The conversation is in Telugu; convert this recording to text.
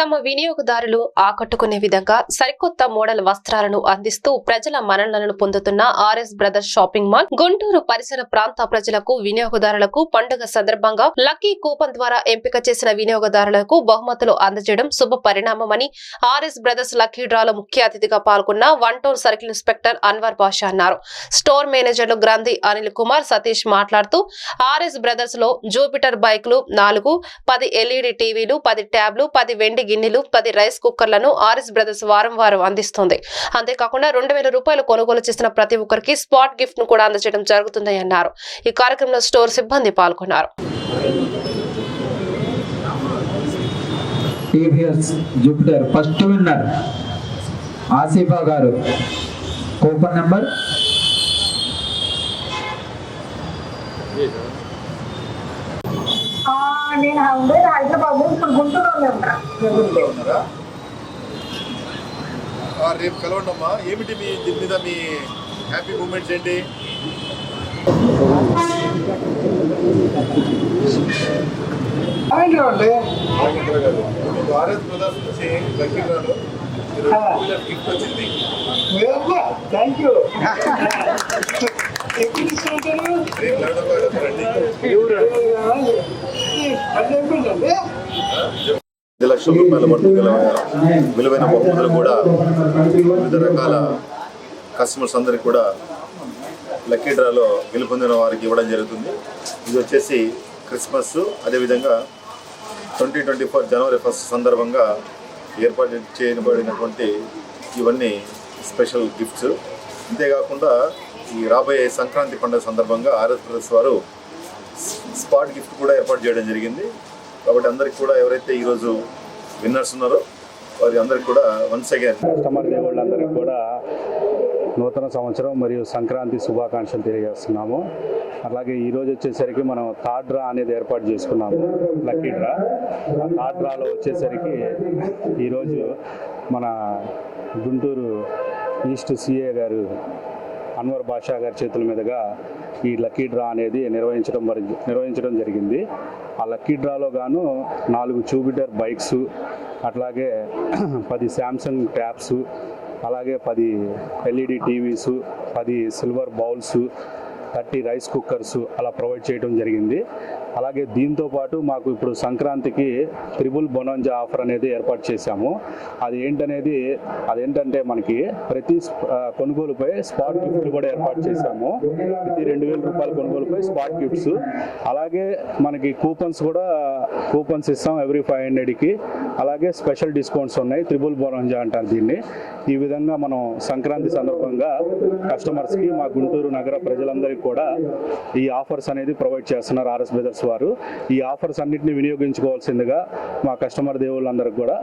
తమ వినియోగదారులు ఆకట్టుకునే విధంగా సరికొత్త మోడల్ వస్త్రాలను అందిస్తూ ప్రజల మన్ననలను పొందుతున్న RS brothers shopping mall Guntur పరిసర ప్రాంత ప్రజలకు వినియోగదారులకు పండుగ సందర్భంగా లక్కీ కూపన్ ద్వారా ఎంపిక చేసిన వినియోగదారులకు బహుమతులు అందజేయడం శుభ పరిణామమని ఆర్ఎస్ బ్రదర్స్ లక్కీ డ్రాలో ముఖ్య అతిథిగా పాల్గొన్న one town circle inspector Anwar Basha అన్నారు. స్టోర్ మేనేజర్లు గ్రంథి అనిల్ కుమార్ సతీష్ మాట్లాడుతూ ఆర్ఎస్ బ్రదర్స్ లో జూపిటర్ బైక్లు 4, 10 ఎల్ఈడి టీవీలు, 10 ట్యాబ్లు, 10 వెండి గిన్నెలు, 10 రైస్ కుక్కర్లను ఆర్ఎస్ బ్రదర్స్ వారం అందిస్తుంది. అంతేకాకుండా 2000 రూపాయలు కొనుగోలు చేసిన ప్రతి ఒక్కరికి స్పాట్ గిఫ్ట్ ను కూడా అందజేయడం జరుగుతుందని అన్నారు. ఈ కార్యక్రమంలో స్టోర్ సిబ్బంది పాల్గొన్నారు. జూపిటర్ ఫస్ట్ విన్నర్ ఆసిఫా గారు. కూపన్ నెంబర్ నేను హైదరాబాద్ లో ఇప్పుడు గుంటూరులో ఉన్నారా? రేపు కలవండమ్మా. ఏమిటి మీ దీని మీద మీ హ్యాపీ మూమెంట్స్ ఏంటి? ఆర్ఎస్ బ్రదర్స్ నుంచి లక్కీ డ్రాలో గిఫ్ట్ వచ్చింది. Thank you. రేపు 11 రండి. 10 లక్షల రూపాయల వరకు విలువైన బహుమతులు కూడా వివిధ రకాల కస్టమర్స్ అందరికి కూడా లక్కీ డ్రాలో గెలుపొందిన వారికి ఇవ్వడం జరుగుతుంది. ఇది వచ్చేసి క్రిస్మస్, అదేవిధంగా 2024 జనవరి 1 సందర్భంగా ఏర్పాటు చేయబడినటువంటి ఇవన్నీ స్పెషల్ గిఫ్ట్స్. అంతేకాకుండా ఈ రాబోయే సంక్రాంతి పండుగ సందర్భంగా ఆర్ఎస్ బ్రదర్స్ వారు స్పాట్ గిఫ్ట్ కూడా ఏర్పాటు చేయడం జరిగింది. కాబట్టి అందరికి కూడా ఎవరైతే ఈరోజు విన్నర్స్ ఉన్నారో వారి అందరికి కూడా వన్స్ అగైన్ కస్టమర్ దేవుళ్ళందరికీ కూడా నూతన సంవత్సరం మరియు సంక్రాంతి శుభాకాంక్షలు తెలియజేస్తున్నాము. అలాగే ఈరోజు వచ్చేసరికి మనం థర్డ్ డ్రా అనేది ఏర్పాటు చేసుకున్నాము, లక్కీ డ్రా. ఆ థర్డ్ డ్రాలో వచ్చేసరికి ఈరోజు మన గుంటూరు ఈస్ట్ సిఏ గారు అన్వర్ బాషా గారి చేతుల మీదుగా ఈ లక్కీ డ్రా అనేది నిర్వహించడం జరిగింది. ఆ లక్కీ డ్రాలో గాను 4 జూపిటర్ బైక్స్, అట్లాగే 10 శాంసంగ్ ట్యాబ్స్, అలాగే 10 LED TVs, 10 silver bowls, 30 rice cookers అలా ప్రొవైడ్ చేయడం జరిగింది. అలాగే దీంతో పాటు మాకు ఇప్పుడు సంక్రాంతికి ట్రిపుల్ బొనాంజా ఆఫర్ అనేది ఏర్పాటు చేశాము. అదేంటంటే మనకి ప్రతి కొనుగోలుపై స్పాట్ గిఫ్ట్ కూడా ఏర్పాటు చేశాము. ప్రతి 2000 రూపాయల కొనుగోలుపై స్పాట్ గిఫ్ట్స్, అలాగే మనకి కూపన్స్ ఇస్తాం ఎవ్రీ 500కి. అలాగే స్పెషల్ డిస్కౌంట్స్ ఉన్నాయి, ట్రిపుల్ బొనాంజా అంటారు దీన్ని. ఈ విధంగా మనం సంక్రాంతి సందర్భంగా కస్టమర్స్కి, మా గుంటూరు నగర ప్రజలందరికీ కూడా ఈ ఆఫర్స్ అనేది ప్రొవైడ్ చేస్తున్నారు ఆర్ఎస్ బ్రదర్స్ వారు. ఈ ఆఫర్స్ అన్నింటినీ వినియోగించుకోవాల్సిందిగా మా కస్టమర్ దేవుళ్ళందరికీ కూడా